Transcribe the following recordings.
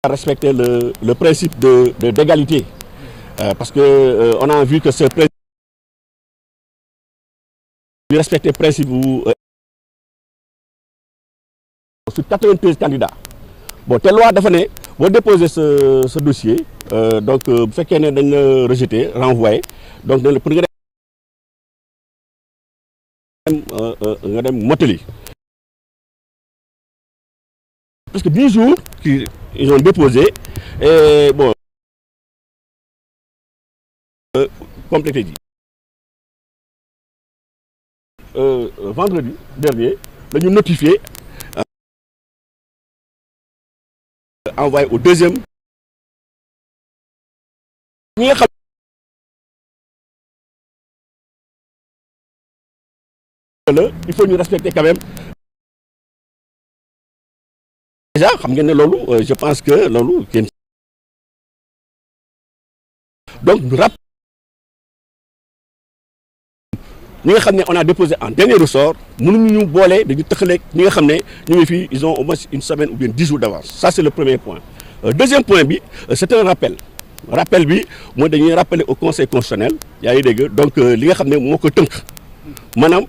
Respecter le principe d'égalité, parce que on a vu que ce principe respecter le principe sur 93 candidats. Bon, telle loi dafa ne boo déposer ce dossier donc bu fekkee ne dañ la rejeté renvoyé donc pour nga dem mottali. Parce que 10 jours qu'ils ont déposé et bon complété ji vendredi dernier dañu notifié envoyé au deuxième ñi nga xam la il faut ñu respecter quand même déjà xam ngeen ne loolu je pense que loolu kenn donc ñu rappel ñi nga xam ne on a déposé en dernier ressort mënuñu ñu boole dañu tëxaleeg ñi nga xam ne ñu ngi fii ils ont au moins une semaine ou bien 10 jours d'avance. Ça c'est le premier point. Deuxième point bi c'est un rappel bi mooy dañuy rappeler au conseil constitutionnel yaa ngi dégg donc li nga xam ne moo ko tënk maanaam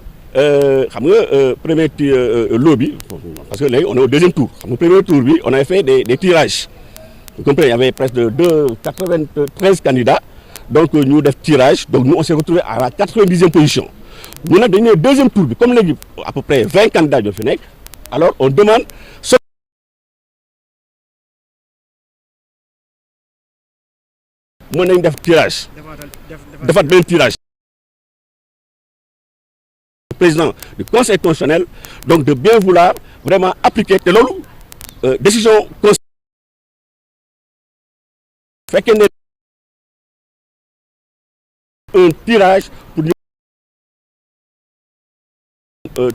xam nga premier lot bi parce que léegi on est au deuxième tour xam nga premier tour bi on avait fait des tirages vous comprenez il y avait presque de 93 candidats donc ñu def tirage donc nous on s'est retrouvé à la 90e position. Ñu nag dañu ne deuxième tour bi comme léegi à peu près 20 candidats ñoo fi nekk alors on demande mën nañ def tirage defaat benn tirage le président du conseil constitutionnel donc de bien vouloir vraiment appliquer te loolu décision fekkee ne un tirage pour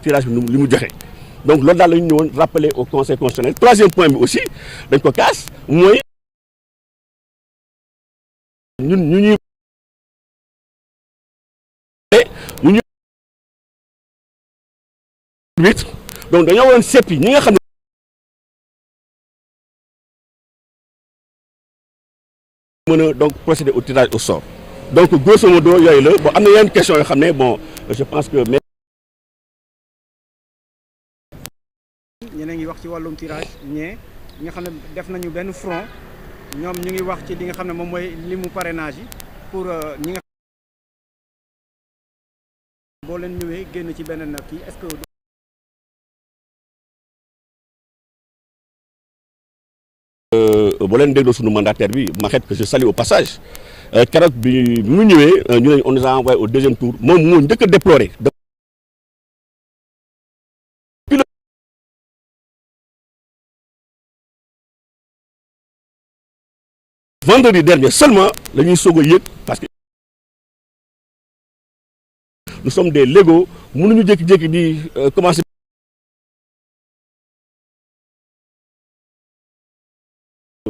tirage bi li mu joxe donc loolu daal la ñu ñëwoon rappeler au conseil constitutionnel. Troisième point bi aussi dañ ko kaas mooy ñun donc dañoo waroon seppi ñi nga xam ne mën a donc procéder au tirage au sort donc grosso modo yooyu la bon am na yenn question yoo xam ne bon je pense que ñeneen ngi wax ci wàllum tirage ñi nga xam ne def nañu benn front ñoom ñu ngi wax ci li nga xam ne moom mooy limu parrainage yi pour ñi nga boo leen ñëwee génn ci beneen kii est-ce que boo leen dégloo suñu mandataire bi Maxet que je salue au passage keroog bi mu ñëwee ñu ne on nous a envoyé au deuxième tour moom moo njëkk a déploré vendredi dernier seulement la ñuy soog a yëg parce que nous sommes des légaux mënuñu jékki-jékki di commencer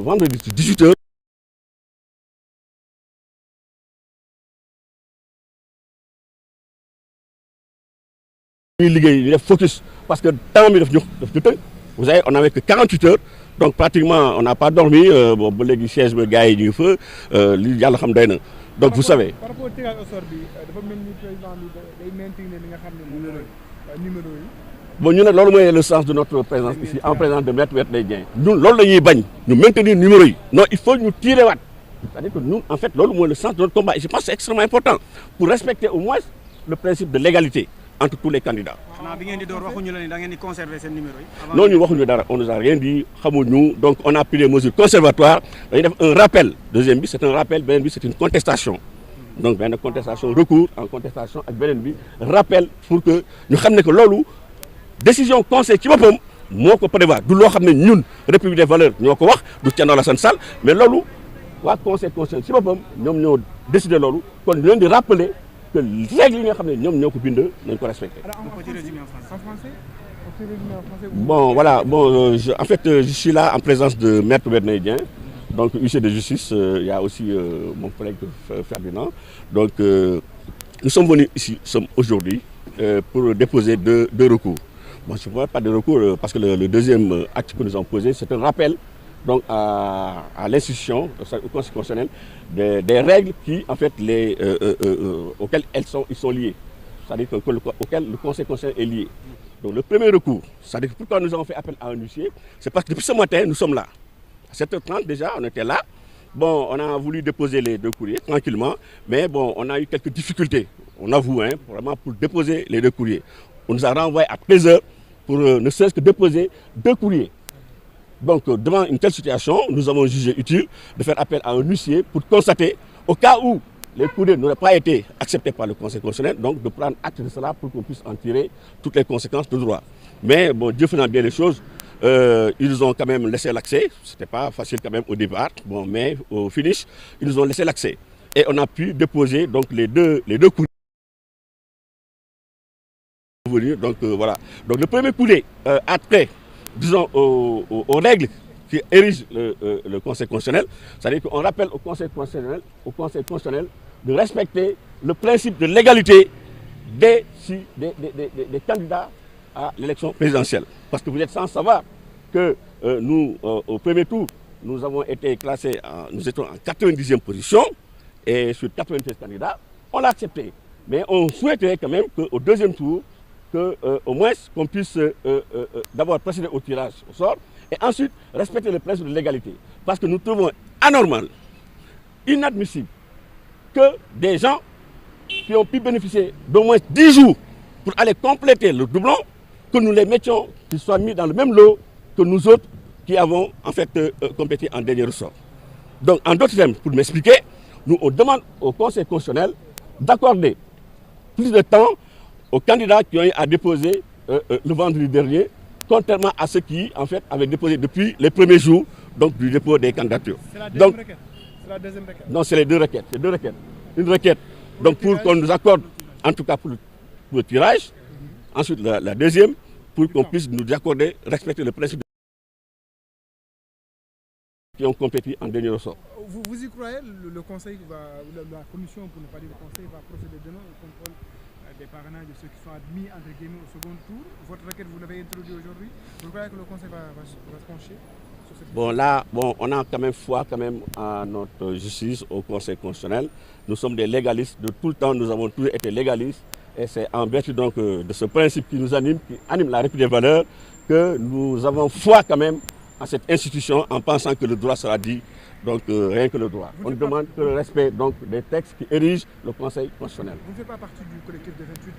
vendredi ci 18h ñuy liggéey di def focus parce que temps bi daf ñu tënk vous savez on avait que 48 heures donc pratiquement on n'a pas dormi bon ba léegi siège ba gars yi ñu ngi fa li yàlla xam doy na donc vous savez. par rapport au tirage au sort bi dafa mel ni président bi day maintenir li nga xam ne numéro yi. bon ñu ne loolu mooy le sens de notre présence ici en présence de Maître Wetday Dieng ñun loolu la ñuy bañ ñu maintenir numéro yi non il faut ñu tirer waat c'est-à-dire que ñun en fait loolu mooy le sens de notre combat et je pense que c'est extrêmement important pour respecter au moins le principe de l'égalité entre tous les candidats. xanaa bi ngeen di door waxuñu la ni da ngeen di conserver seen numéro yi. non ñu waxuñu dara on nous a rien dit xamuñu donc on a pris des mesures conservatoires dañuy def un rappel deuxième bi c'est un rappel beneen bi c'est une contestation donc benn contestation recours en contestation ak beneen bi rappel pour que ñu xam ne que loolu décision conseil ci boppam moo ko prévoir du loo xam ne ñun République des valeurs ñoo ko wax du Thierno Alassane Sall mais loolu waa conseil constitutionnel ci boppam ñoom ñoo décidé loolu kon ñu leen di rappeler que règles yi nga xam ne ñoom ñoo ko bind nañ ko respecté. Bon voilà bon en fait je suis là en présence de Maître Wetday Dieng donc huissier de justice il y a aussi mon collègue Ferdinand donc nous sommes venus ici aujourd'hui pour déposer deux recours. Bon, je ne vois pas de recours parce que le deuxième acte que nous avons posé c'est un rappel donc à l'institution, au Conseil constitutionnel, des règles qui, en fait, auxquelles ils sont liés. C'est-à-dire auquel le Conseil constitutionnel est lié. Donc le premier recours, c'est-à-dire pourquoi nous avons fait appel à un huissier, c'est parce que depuis ce matin, nous sommes là. À 7h30 déjà, on était là. Bon, on a voulu déposer les 2 courriers tranquillement, mais bon, on a eu quelques difficultés, on avoue, vraiment pour déposer les 2 courriers. On nous a renvoyé à 13h pour ne serait-ce que déposer 2 courriers. Donc, devant une telle situation, nous avons jugé utile de faire appel à un huissier pour constater, au cas où les courriers n'auraient pas été acceptés par le Conseil constitutionnel, donc de prendre acte de cela pour qu'on puisse en tirer toutes les conséquences de droit. Mais bon, Dieu faisant bien les choses, ils ont quand même laissé l'accès. Ce n'était pas facile quand même au départ, bon, mais au finish, ils nous ont laissé l'accès. Et on a pu déposer donc les deux courriers. Donc voilà. Donc le premier courrier a trait, disons, aux règles qui érigent le Conseil constitutionnel, c'est-à-dire qu'on rappelle au Conseil constitutionnel de respecter le principe de l'égalité des candidats à l'élection présidentielle. Parce que vous êtes sans savoir que nous, au premier tour, nous avons été classés, nous étions en 90e position, et sur 93 candidats, on l'a accepté. Mais on souhaiterait quand même qu'au deuxième tour, au moins qu'on puisse d'abord procéder au tirage au sort, et ensuite respecter le principe de l'égalité. Parce que nous trouvons anormal, inadmissible, que des gens qui ont pu bénéficier d'au moins 10 jours pour aller compléter le doublon, que nous les mettions, qu'ils soient mis dans le même lot que nous autres qui avons en fait complété en dernier ressort. Donc en d'autres termes, pour m'expliquer, nous on demande au Conseil constitutionnel d'accorder plus de temps aux candidats qui ont eu à déposer le vendredi dernier, contrairement à ceux qui en fait avaient déposé depuis les premiers jours donc, du dépôt des candidatures. C'est la deuxième requête. C'est la deuxième requête. Non, c'est les 2 requêtes. C'est 2 requêtes. Une requête donc pour qu'on nous accorde, en tout cas pour le tirage. Ensuite, la deuxième, pour qu'on puisse nous accorder, respecter le principe qui ont complété en dernier ressort. Vous y croyez, le Conseil la commission, pour ne pas dire le Conseil, va procéder demain au contrôle des parrainages de ceux qui sont admis entre guillemets au second tour. Votre requête, vous l'avez introduite aujourd'hui. Vous croyez que le Conseil va se pencher sur cette Bon, là, bon, on a quand même foi quand même à notre justice, au Conseil constitutionnel. Nous sommes des légalistes. De tout le temps, nous avons toujours été légalistes. Et c'est en vertu donc de ce principe qui nous anime, qui anime la République des valeurs, que nous avons foi quand même à cette institution en pensant que le droit sera dit, donc rien que le droit. On demande que le respect donc, des textes qui érigent le Conseil constitutionnel. Vous ne faites pas partie du collectif des 28?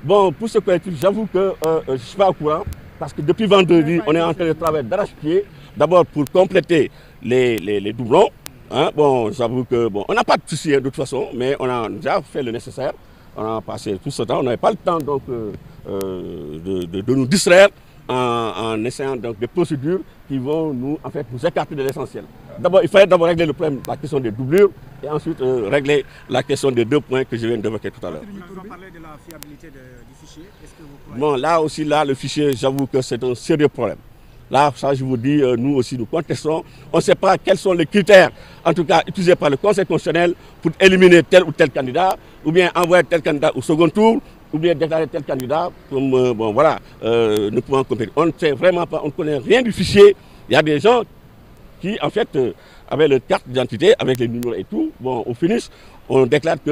Bon, pour ce collectif, j'avoue que je ne suis pas au courant, parce que depuis vendredi, on est en train de travailler d'arrache-pied, d'abord pour compléter les doublons. Hein. Bon, j'avoue que bon, on n'a pas de souci de toute façon, mais on a déjà fait le nécessaire. On a passé tout ce temps, on n'avait pas le temps donc, de nous distraire en essayant donc, des procédures qui vont nous écarter de l'essentiel. D'abord, il fallait d'abord régler le problème, la question des doublures, et ensuite régler la question des 2 points que je viens d'évoquer tout à l'heure. Nous allons parler de la fiabilité du fichier. Est-ce que vous croyez... Bon, là aussi, le fichier, j'avoue que c'est un sérieux problème. Là, ça, je vous dis, nous aussi, nous contestons. On ne sait pas quels sont les critères, en tout cas, utilisés par le Conseil constitutionnel pour éliminer tel ou tel candidat, ou bien envoyer tel candidat au second tour, ou bien déclarer tel candidat comme, bon, voilà, ne pouvant compétir. On ne sait vraiment pas, on ne connaît rien du fichier. Il y a des gens qui, en fait, avaient leur carte d'identité, avec les numéros et tout. Bon, au finish, on déclare que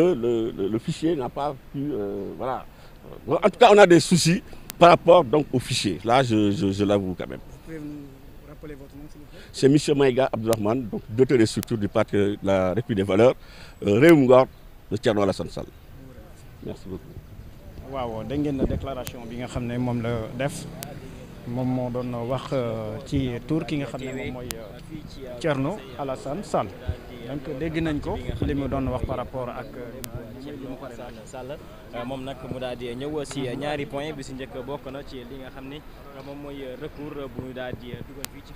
le fichier n'a pas pu, voilà. Bon, en tout cas, on a des soucis par rapport donc, au fichier. Là, je l'avoue quand même. Vous pouvez nous rappeler votre nom, s'il vous plaît? C'est M. Maïga Abdourahmane, donc directeur des structures du parti de la République des valeurs, Réumgor de Thierno Alassane Sall. Merci beaucoup. waaw dégg ngeen na déclaration bi nga xam ne moom la def moom moo doon wax ci tour ki nga xam ne moom mooy Thierno Alassane Sall donc dégg nañ ko li mu doon wax par rapport ak Sall moom nag mu daal di ñëw si ñaari point bi si njëkk bokk na ci li nga xam ne moom mooy recours bu ñu daal di dugal fii ci